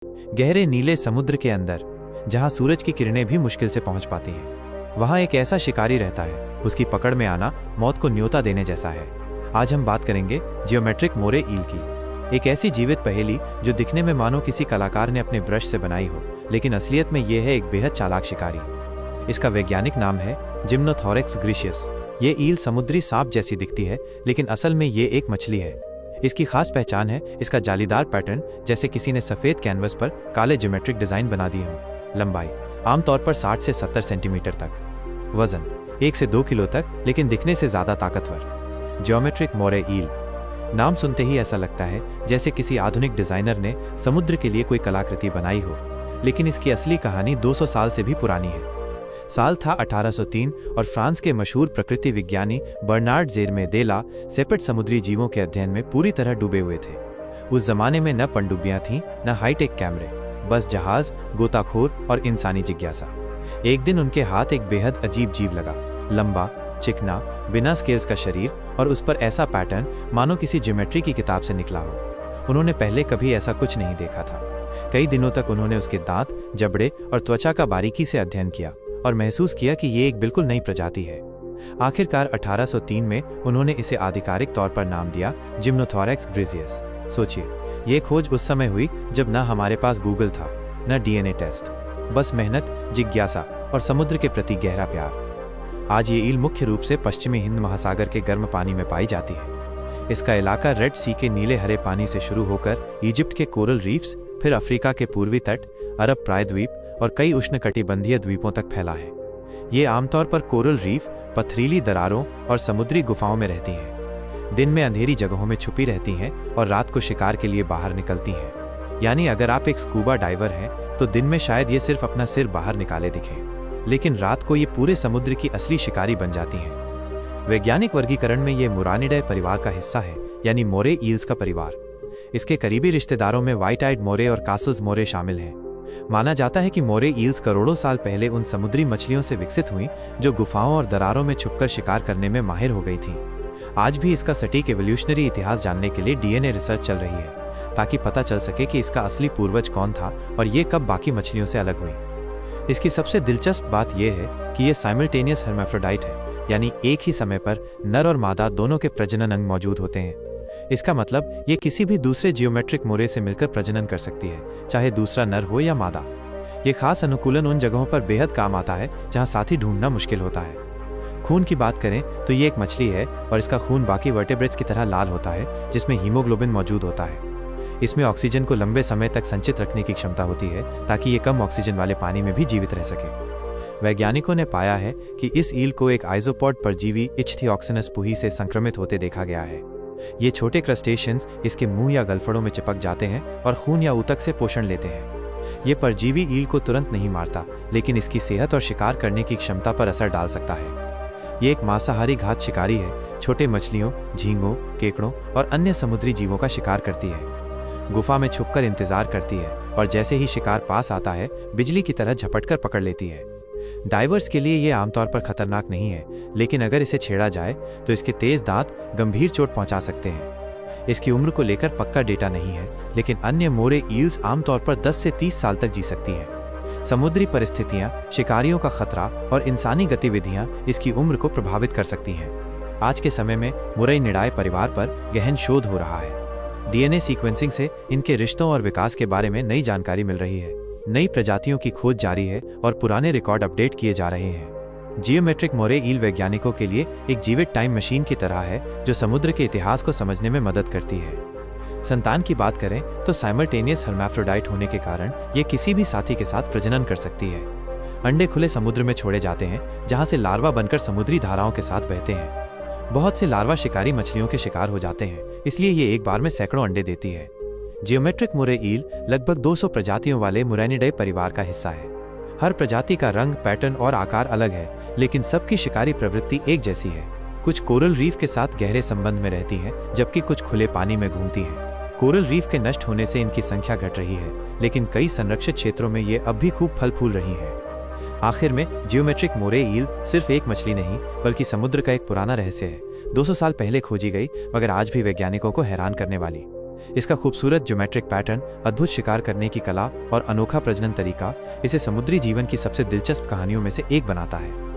गहरे नीले समुद्र के अंदर, जहां सूरज की किरणें भी मुश्किल से पहुंच पाती हैं, वहां एक ऐसा शिकारी रहता है। उसकी पकड़ में आना मौत को न्योता देने जैसा है। आज हम बात करेंगे जियोमेट्रिक मोरे ईल की, एक ऐसी जीवित पहेली जो दिखने में मानो किसी कलाकार ने अपने ब्रश से बनाई हो, लेकिन असलियत में यह है एक बेहद चालाक शिकारी। इसका वैज्ञानिक नाम है जिम्नोथोरैक्स ग्रीशियस। ये ईल समुद्री सांप जैसी दिखती है, लेकिन असल में ये एक मछली है। इसकी खास पहचान है इसका जालीदार पैटर्न, जैसे किसी ने सफेद कैनवस पर काले ज्योमेट्रिक डिजाइन बना दिए हों। लंबाई आमतौर पर 60 से 70 सेंटीमीटर तक। वजन 1 से 2 किलो तक, लेकिन दिखने से ज्यादा ताकतवर। जियोमेट्रिक मोरे ईल, नाम सुनते ही ऐसा लगता है जैसे किसी आधुनिक डिजाइनर ने समुद्र के लिए कोई कलाकृति बनाई हो, लेकिन इसकी असली कहानी 200 साल से भी पुरानी है। साल था 1803 और फ्रांस के मशहूर प्रकृति विज्ञानी बर्नार्ड ज़ेरमे दे ला सेपेट समुद्री जीवों के अध्ययन में पूरी तरह डूबे हुए थे। उस जमाने में न पनडुब्बियां थीं, न हाईटेक कैमरे, बस जहाज, गोताखोर और इंसानी जिज्ञासा। एक दिन उनके हाथ एक बेहद अजीब जीव लगा। लंबा, चिकना, बिना स्केल्स का शरीर और उस पर ऐसा पैटर्न मानो किसी ज्योमेट्री की किताब से निकला हो। उन्होंने पहले कभी ऐसा कुछ नहीं देखा था। कई दिनों तक उन्होंने उसके दांत, जबड़े और त्वचा का बारीकी से अध्ययन किया और महसूस किया कि ये एक बिल्कुल नई प्रजाति है। आखिरकार 1803 में उन्होंने इसे आधिकारिक तौर पर नाम दिया जिम्नोथोरैक्स ग्रीशियस। सोचिए, ये खोज उस समय हुई जब न हमारे पास गूगल था, न डीएनए टेस्ट, बस मेहनत, जिज्ञासा और समुद्र के प्रति गहरा प्यार। आज ये ईल मुख्य रूप से पश्चिमी हिंद महासागर के गर्म पानी में पाई जाती है। इसका इलाका रेड सी के नीले हरे पानी से शुरू होकर इजिप्ट के कोरल रीफ्स, फिर अफ्रीका के पूर्वी तट, अरब प्रायद्वीप और कई उष्णकटिबंधीय द्वीपों तक फैला है। ये आमतौर पर कोरल रीफ, पथरीली दरारों और समुद्री गुफाओं में रहती हैं। दिन में अंधेरी जगहों में छुपी रहती हैं और रात को शिकार के लिए बाहर निकलती हैं। यानी अगर आप एक स्कूबा डाइवर हैं, तो दिन में शायद ये सिर्फ अपना सिर बाहर निकाले दिखें, लेकिन रात को ये पूरे समुद्र की असली शिकारी बन जाती हैं। वैज्ञानिक वर्गीकरण में ये मुरानिडे परिवार का हिस्सा है, यानी मोरे ईल्स का परिवार। इसके करीबी रिश्तेदारों में व्हाइट आइड मोरे और कासल्स मोरे शामिल हैं। माना जाता है कि मोरे ईल्स करोड़ों साल पहले उन समुद्री मछलियों से विकसित हुई जो गुफाओं और दरारों में छुपकर शिकार करने में माहिर हो गई थी। आज भी इसका सटीक एवोल्यूशनरी इतिहास जानने के लिए डीएनए रिसर्च चल रही है, ताकि पता चल सके कि इसका असली पूर्वज कौन था और ये कब बाकी मछलियों से अलग हुई। इसकी सबसे दिलचस्प बात यह है कि ये साइमल्टेनियस हर्माफ्रोडाइट है, यानी एक ही समय पर नर और मादा दोनों के प्रजनन अंग मौजूद होते हैं। इसका मतलब ये किसी भी दूसरे जियोमेट्रिक मोरे से मिलकर प्रजनन कर सकती है, चाहे दूसरा नर हो या मादा। ये खास अनुकूलन उन जगहों पर बेहद काम आता है जहां साथी ढूंढना मुश्किल होता है। खून की बात करें तो ये एक मछली है और इसका खून बाकी वर्टेब्रेट्स की तरह लाल होता है, जिसमें हीमोग्लोबिन मौजूद होता है। इसमें ऑक्सीजन को लंबे समय तक संचित रखने की क्षमता होती है, ताकि ये कम ऑक्सीजन वाले पानी में भी जीवित रह सके। वैज्ञानिकों ने पाया है कि इस ईल को एक आइसोपॉड परजीवी इच्थियोक्सिनस पुही से संक्रमित होते देखा गया है। ये छोटे क्रस्टेशियंस इसके मुंह या गलफड़ों में चिपक जाते हैं और खून या ऊतक से पोषण लेते हैं। ये परजीवी ईल को तुरंत नहीं मारता, लेकिन इसकी सेहत और शिकार करने की क्षमता पर असर डाल सकता है। ये एक मांसाहारी घात शिकारी है, छोटे मछलियों, झींगों, केकड़ों और अन्य समुद्री जीवों का शिकार करती है। गुफा में छुपकर इंतजार करती है और जैसे ही शिकार पास आता है, बिजली की तरह झपटकर पकड़ लेती है। डाइवर्स के लिए ये आमतौर पर खतरनाक नहीं है, लेकिन अगर इसे छेड़ा जाए तो इसके तेज दांत गंभीर चोट पहुंचा सकते हैं। इसकी उम्र को लेकर पक्का डेटा नहीं है, लेकिन अन्य मोरे ईल्स आमतौर पर 10 से 30 साल तक जी सकती हैं। समुद्री परिस्थितियां, शिकारियों का खतरा और इंसानी गतिविधियां इसकी उम्र को प्रभावित कर सकती हैं। आज के समय में मुरैनिडाए परिवार पर गहन शोध हो रहा है। डीएनए सीक्वेंसिंग से इनके रिश्तों और विकास के बारे में नई जानकारी मिल रही है। नई प्रजातियों की खोज जारी है और पुराने रिकॉर्ड अपडेट किए जा रहे हैं। जियोमेट्रिक मोरे ईल वैज्ञानिकों के लिए एक जीवित टाइम मशीन की तरह है, जो समुद्र के इतिहास को समझने में मदद करती है। संतान की बात करें तो साइमल्टेनियस हर्माफ्रोडाइट होने के कारण ये किसी भी साथी के साथ प्रजनन कर सकती है। अंडे खुले समुद्र में छोड़े जाते हैं, जहां से लार्वा बनकर समुद्री धाराओं के साथ बहते हैं। बहुत से लार्वा शिकारी मछलियों के शिकार हो जाते हैं, इसलिए ये एक बार में सैकड़ों अंडे देती है। जियोमेट्रिक मोरे ईल लगभग 200 प्रजातियों वाले मुरैनिडाए परिवार का हिस्सा है। हर प्रजाति का रंग, पैटर्न और आकार अलग है, लेकिन सबकी शिकारी प्रवृत्ति एक जैसी है। कुछ कोरल रीफ के साथ गहरे संबंध में रहती हैं, जबकि कुछ खुले पानी में घूमती हैं। कोरल रीफ के नष्ट होने से इनकी संख्या घट रही है, लेकिन कई संरक्षित क्षेत्रों में ये अब भी खूब फल फूल रही है। आखिर में जियोमेट्रिक मोरे ईल सिर्फ एक मछली नहीं, बल्कि समुद्र का एक पुराना रहस्य है। 200 साल पहले खोजी गई, मगर आज भी वैज्ञानिकों को हैरान करने वाली। इसका खूबसूरत ज्योमेट्रिक पैटर्न, अद्भुत शिकार करने की कला और अनोखा प्रजनन तरीका इसे समुद्री जीवन की सबसे दिलचस्प कहानियों में से एक बनाता है।